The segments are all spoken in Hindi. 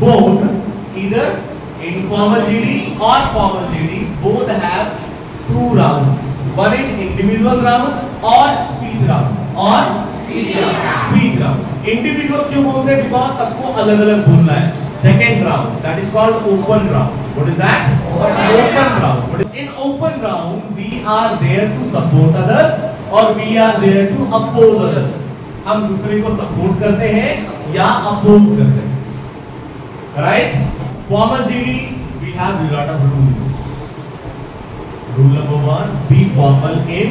both, either informal GD or formal GD, both have two rounds. One is individual round or speech round. Speech round. Individual क्यों बोलते हैं? Because सबको अलग अलग बोलना है. Second round, that is called open round. What is that? Open round. In open round, we are there to support others or we are there to oppose others. हम दूसरे को सपोर्ट करते हैं या अपोज करते हैं. Right? Formal GD, we have lot of rules. Rule number 1, be formal in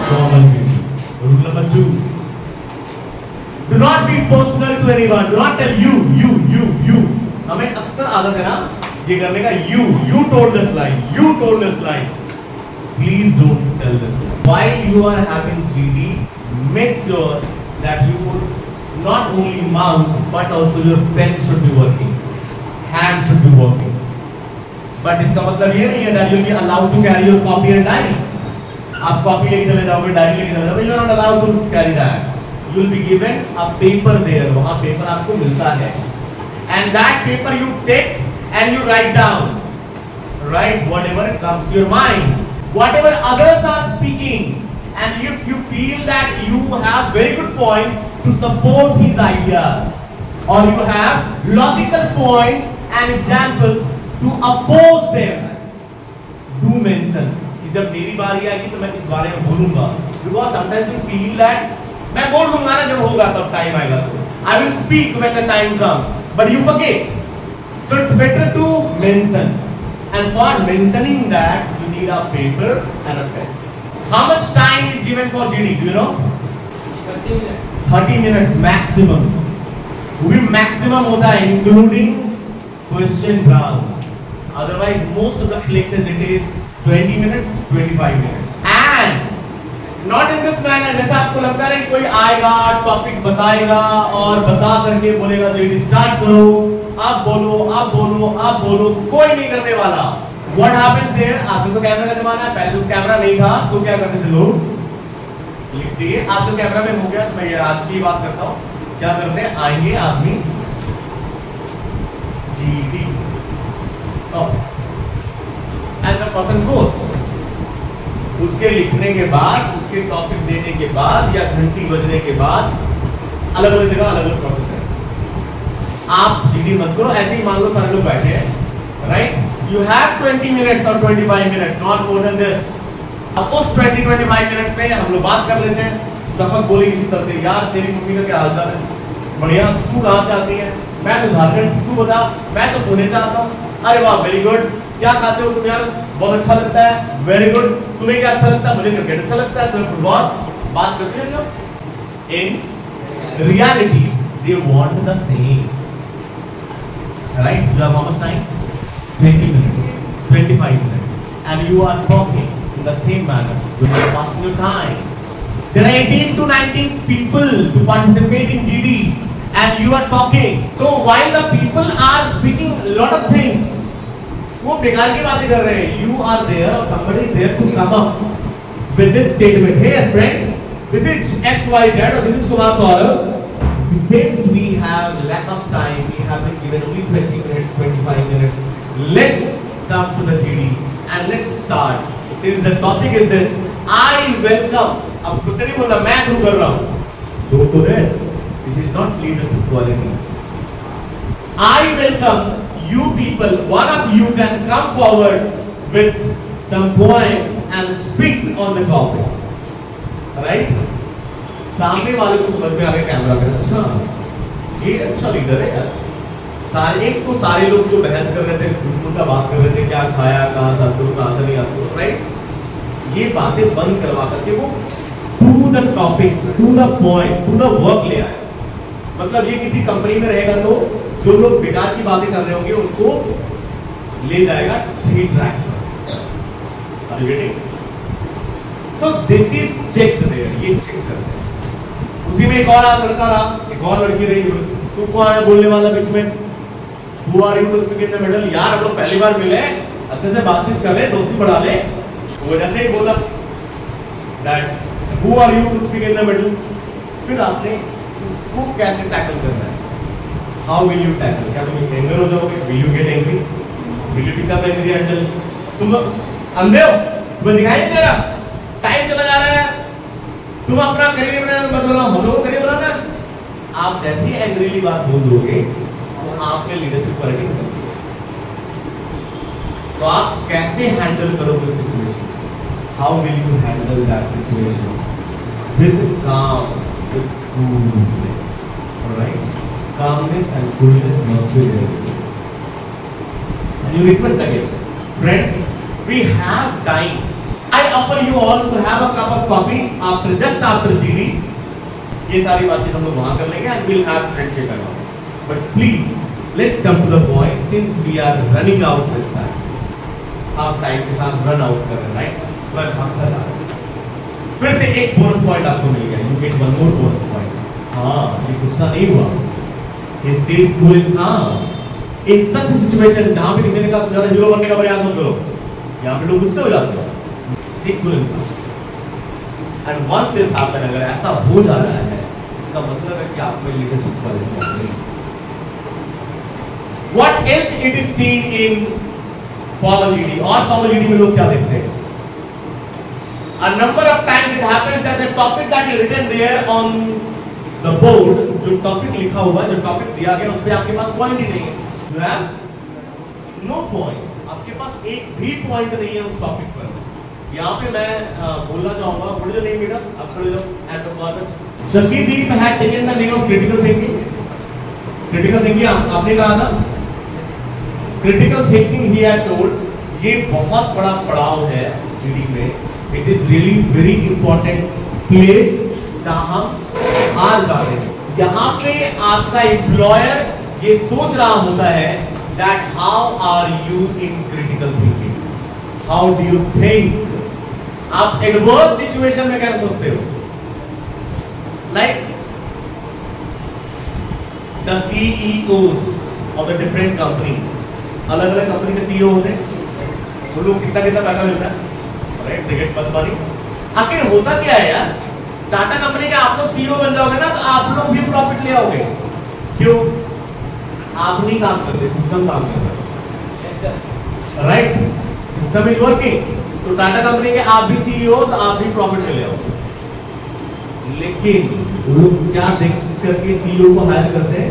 formal GD. Rule number 2, do not be personal to anyone. Do not tell you. हमें अक्सर आदत है ना ये करने का. You told this line. Please don't tell this line. While you are having GD, make sure that you would not only mouth but also your pen should be working, hand should be working. But इसका मतलब ये नहीं है that you'll be allowed to carry your copy and diary. आप कॉपी लेके चले जाओगे, डायरी लेके चले जाओगे, you are not allowed to carry that. You will be given a paper there. वहाँ पेपर आपको मिलता है. And that paper you take and you write down. Write whatever comes to your mind. Whatever others are speaking. And if you feel that you have very good point to support his ideas, or you have logical points and examples to oppose them, do mention. कि जब मेरी बारी आएगी तो मैं इस बारे में बोलूँगा. Because sometimes you feel that मैं बोल दूँगा ना जब होगा तब टाइम आएगा तो. I will speak when the time comes. But you forget. So it's better to mention. And for mentioning that, you need a paper and a pen. How much time is given for GD? Do you know? 30 minutes. 30 minutes maximum. वो भी maximum होता है including question round. Otherwise, most of the places it is 20 minutes, 25 minutes. And not in this manner. जैसा आपको लगता है कोई आएगा, टॉपिक बताएगा और बता करके बोलेगा जी स्टार्ट करो, आप बोलो, कोई नहीं करने वाला. What happens there? आजकल तो कैमरा का जमाना है. पहले तो कैमरा नहीं था तो क्या करते थे लोग? लिख दिए. आजकल कैमरा में हो गया. मैं ये आज की बात करता हूँ. क्या करते हैं? आएंगे आदमी GD and the person goes. उसके लिखने के बाद, उसके टॉपिक देने के बाद या घंटी बजने के बाद अलग अलग जगह अलग अलग प्रोसेस है. आप GD मत करो. ऐसे ही मान लो सारे लोग बैठे हैं, राइट? यू हैव 20 मिनट्स और 25 minutes, not more than this. अब उस 20-25 मिनट्स में हम लोग बात कर लेते हैं. सफक बोली किसी तरह से, यार तेरी मम्मी का क्या हालचाल है? बढ़िया. तू कहाँ से आती है? मैं तो झारखंड से. तू बता. मैं तो पुणे से आता हूँ. अरे वाह, वेरी गुड. क्या खाते हो तुम यार? बहुत अच्छा लगता है. Very good. तुम्हें क्या अच्छा लगता है? मुझे क्रिकेट अच्छा लगता है. तुम्हें फुटबॉल. बात करते हैं लोग. In reality they want the same, right? You have how much time? 20 minutes, 25 minutes, and you are talking in the same manner. You are passing your time. There are 18 to 19 people to participate in GD, and you are talking. So while the people are speaking a lot of things, वो बेकार की बातें कर रहे हैं. You are there, somebody is there to come up with this statement. Hey friends, this is XYZ or this is Kumar Saurabh. Since we have lack of time, we have been given only 20 minutes, 25 minutes. Let's come to the GD and let's start. Since the topic is this, I welcome. अब कुछ नहीं बोलना, मैं शुरू कर रहा हूँ. Don't do this. This is not leadership quality. I welcome you people. One of you can come forward with some points and speak on the topic. Right? सामने वाले को समझ में आ गया कैमरा में. अच्छा, ये अच्छा लीडर है यार. सारे एक तो सारे लोग जो बहस कर रहे थे, उनका बात कर रहे थे, क्या खाया, कहाँ से आते हो, कहाँ से नहीं आते हो, राइट? ये बातें बंद करवा करके वो to the topic, to the point, to the work ले आए. मतलब ये किसी कंपनी में रहेगा तो जो लोग बेकार की बातें कर रहे होंगे उनको ले जाएगा सही ट्रैक पर. Are you getting? So this is checked there. ये चेक करते हैं. उसी में एक और लड़का रहा, एक और लड़की रही. तू कौन है बोलने वाला बीच में? Who are you to speak in the middle? यार हम लोग पहली बार मिले, अच्छे से बातचीत कर ले, दोस्ती बढ़ा ले. वजह से ही बोला that who are you to speak in the middle. फिर आपने उसको कैसे टैकल करना है? How will you tackle? क्या तुम एंगर हो जाओगे? Will you get angry? Will you become angry and तुम अंधे हो, तुम्हें दिखाई नहीं दे रहा, टाइम चला जा रहा है, तुम अपना करियर बनाना मत बनाओ, हम लोगों को करियर बनाना है। आप जैसे ही एंग्रीली बात बोल दोगे तो आप में लीडरशिप क्वालिटी नहीं। तो आप कैसे हैंडल करोगे situation? How will you handle that situation? With calm, with coolness, alright? calmness and coolness must be there. And you request again, friends, we have time. I offer you all to have a cup of coffee just after GD. ये सारी बातचीत हम लोग वहाँ कर लेंगे and we'll have friendship and all. But please, let's come to the point since we are running out with time. आप टाइम के साथ run out कर रहे हैं, right? So I'm भागता जा रहा हूँ। फिर से एक bonus point आपको मिल गया. You get one more bonus point. हाँ, ये गुस्सा नहीं हुआ. He stayed cool and calm. In such a situation जहाँ पे किसी ने कहा तुम्हारा हीरो बनने का प्रयास मत करो, यहाँ पे लोग गुस्से हो जाते हैं. Stay cool and calm. And once this happen, अगर ऐसा हो जा रहा है, इसका मतलब है कि आप में leadership quality आ गई. What else it is seen in formal GD? और formal GD में लोग क्या देखते हैं? A number of times it happens that the topic that is written there on the board, जो टॉपिक लिखा हुआ है, जो टॉपिक दिया गया, उस पे आपके पास पॉइंट ही नहीं है. You have no point. आपके पास एक भी पॉइंट नहीं है उस टॉपिक पर. यहाँ पे मैं बोलना चाहूंगा, बोल जो नहीं बेटा, आप खड़े जाओ. At the corner, Shashidip had taken the name of critical thinking. Critical thinking आपने कहा था. Critical thinking he had told, ये बहुत बड़ा पड़ाव है जीडी में. It is really very important place जहाँ हम हार जाते हैं. यहाँ पे आपका एम्प्लॉयर ये सोच रहा होता है that how are you in critical thinking? How do you think? आप एडवर्स सिचुएशन में कैसे सोचते हो? Like the CEOs of the different companies, अलग-अलग कंपनी के CEO होते हैं. वो लोग कितना पैसा मिलता है? Right? They get much money. आखिर होता क्या है यार? टाटा कंपनी के आप लोग सीईओ बन जाओगे ना, तो आप लोग भी प्रॉफिट ले आओगे. क्यों? आप नहीं काम करते, सिस्टम काम कर रहा है. राइट? System is working. तो टाटा कंपनी के आप भी सीईओ, तो आप भी प्रॉफिट ले आओगे. लेकिन लोग क्या देख करके सीईओ को हायर करते हैं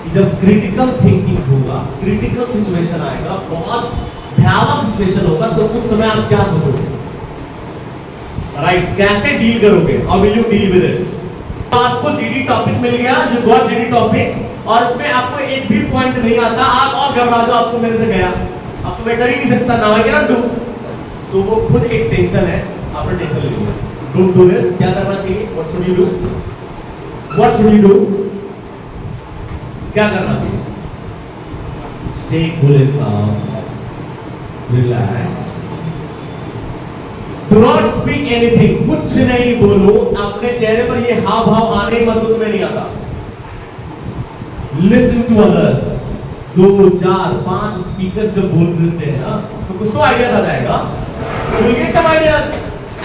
कि जब क्रिटिकल थिंकिंग होगा, क्रिटिकल सिचुएशन आएगा, बहुत भयावह सिचुएशन होगा, तो उस समय आप क्या सोचोगे? राइट, कैसे डील करोगे? How will you deal with it? आपको जीडी टॉपिक मिल गया, जो गॉट जीडी टॉपिक, और इसमें आपको एक भी पॉइंट नहीं आता, आप और घबरा जाओ, आपको मेरे से गया, अब तो मैं कर ही नहीं सकता, ना आई कैन नॉट डू. तो वो खुद एक टेंशन है, आपने टेंशन ले लिया. Don't do this. क्या करना चाहिए? What should you do? What should you do? क्या करना चाहिए? स्टे कूल एंड काम, relax. Do not speak anything. कुछ नहीं बोलो. अपने चेहरे पर ये हाव भाव आने मत, तुम्हें नहीं आता. Listen to others. 2, 4, 5 स्पीकर्स जब बोल देते हैं ना, तो कुछ तो आइडियाज आ जाएगा. You will get some ideas.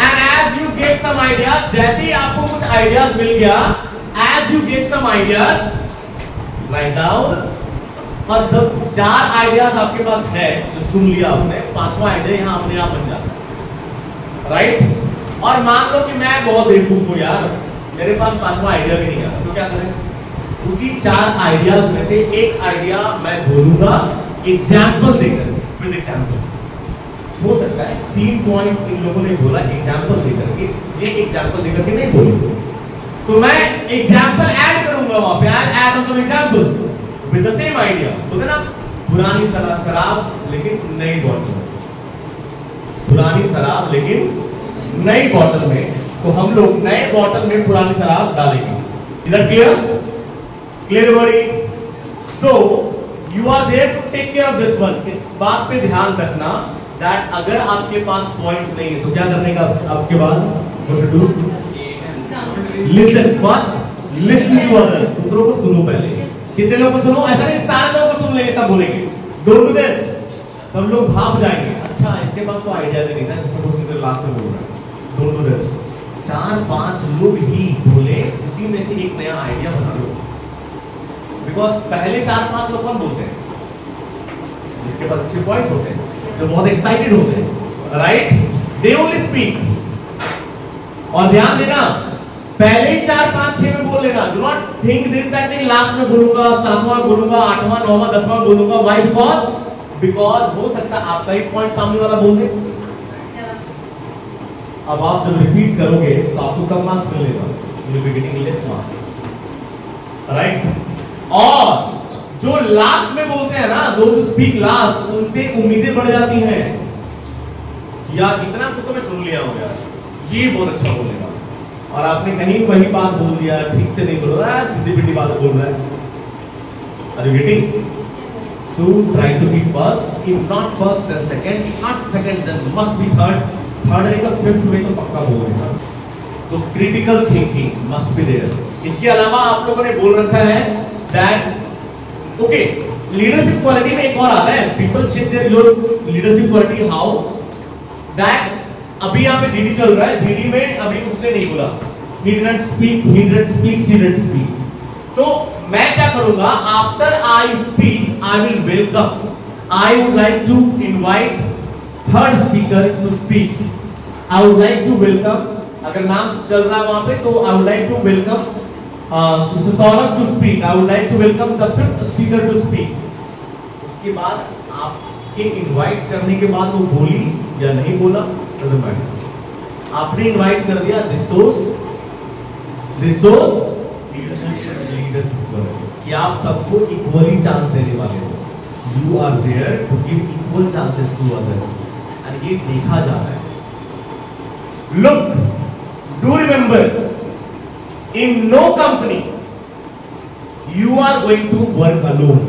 And as you get some ideas, जैसे ही आपको कुछ आइडियाज मिल गया, as you get some ideas, write down. और जब 4 आइडियाज आपके पास है, जो सुन लिया आपने, 5वां आइडिया यहाँ अपने आप बन जाता है. राइट? और मान लो कि मैं बहुत बेवकूफ हूं यार, मेरे पास 5वां आइडिया भी नहीं है, तो क्या करें? उसी 4 आइडियाज में से एक आइडिया मैं बोलूंगा एग्जाम्पल देकर. विद एग्जाम्पल हो सकता है 3 पॉइंट्स इन लोगों ने बोला एग्जाम्पल देकर के, ये एग्जाम्पल देकर के नहीं बोले, तो मैं एग्जाम्पल ऐड करूंगा वहां पे. Add on some examples with the same idea. तो ना, पुरानी शराब लेकिन नई बॉटल, पुरानी शराब लेकिन नई बॉटल में, तो हम लोग नए बॉटल में पुरानी शराब डालेंगे. इधर clear? Clear body? So you are there to take care of this one. इस बात पे ध्यान रखना दैट अगर आपके पास पॉइंट्स नहीं है तो क्या करने का आपके बाद? Listen first, listen to others. दूसरों को सुनो पहले. कितने लोगों को सुनो? ऐसा नहीं सारे लोगों को सुन लेंगे तब बोलेंगे. Don't do this. तब लोग भाग जाएंगे, अच्छा इसके पास तो आइडिया नहीं था, सपोज कि लास्ट में बोल रहा है. Don't do this. 4-5 लोग ही बोले, उसी में से एक नया आइडिया बना लो. बिकॉज पहले 4-5 लोग कौन बोलते हैं? जिसके पास अच्छे पॉइंट्स होते हैं, जो बहुत एक्साइटेड होते हैं, राइट? They only speak. और ध्यान देना, पहले ही 4, 5, 6 में बोल लेना। Do not think this that नहीं लास्ट में बोलूंगा, 7वां बोलूंगा, 8वां, 9वां, 10वां बोलूंगा। व्हाई? बिकॉज हो सकता है आपका ही पॉइंट सामने वाला बोल दे। अब आप जब रिपीट करोगे तो आपको कम मार्क्स मिलेगा, you will be getting less marks, right? और जो लास्ट में बोलते हैं ना, दोज स्पीक लास्ट, उनसे उम्मीदें बढ़ जाती हैं। यार इतना कुछ तो मैं सुन लिया हूं यार, ये बहुत अच्छा बोलेगा, और आपने कहीं वही बात बोल दिया, ठीक से नहीं बोल रहा है, किसी भी बात बोल रहा है। Are you getting? So try to be first, if not first then second, if not second then must be third, third नहीं तो फिफ्थ में तो पक्का बोलेगा। So critical thinking must be there. इसके अलावा आप लोगों ने बोल रखा है दैट ओके, लीडरशिप क्वालिटी में एक और आता है, people check their your leadership quality how that. अभी यहाँ पे जीडी चल रहा है, जीडी में अभी उसने नहीं बोला, he didn't speak, he didn't speak, she didn't speak। तो मैं क्या करूंगा, after I speak I will welcome, I would like to invite third speaker to speak, I would like to welcome, अगर नाम चल रहा है वहां पे तो I would like to welcome mister Saurabh to speak, I would like to welcome the fifth speaker to speak. उसके बाद आपके इनवाइट करने के बाद वो बोली या नहीं बोला, डजंट मैटर, आपने इनवाइट कर दिया, दिस शोज लीडरशिप कि आप सबको इक्वली चांस देने वाले हो, you are there to give equal chances to others, and ये देखा जा रहा है। Look, do remember, in no company you are going to work alone.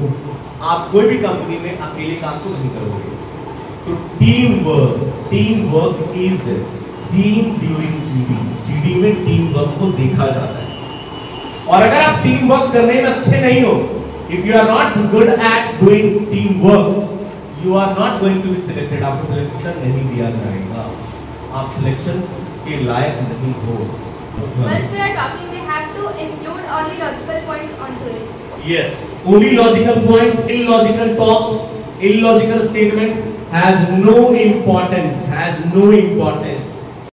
आप कोई भी कंपनी में अकेले काम तो नहीं करोगे, तो team work is seen during GD. GD में टीम वर्क को देखा जाता है, और अगर आप टीम वर्क करने में अच्छे नहीं हो, if you are not good at doing team work, you are not going to be selected, आपको सिलेक्शन नहीं दिया जाएगा, आप सिलेक्शन के लायक नहीं हो। Once we are talking, we have to include only logical points onto it. Yes, only logical points, illogical talks, illogical statements has no importance, has no importance.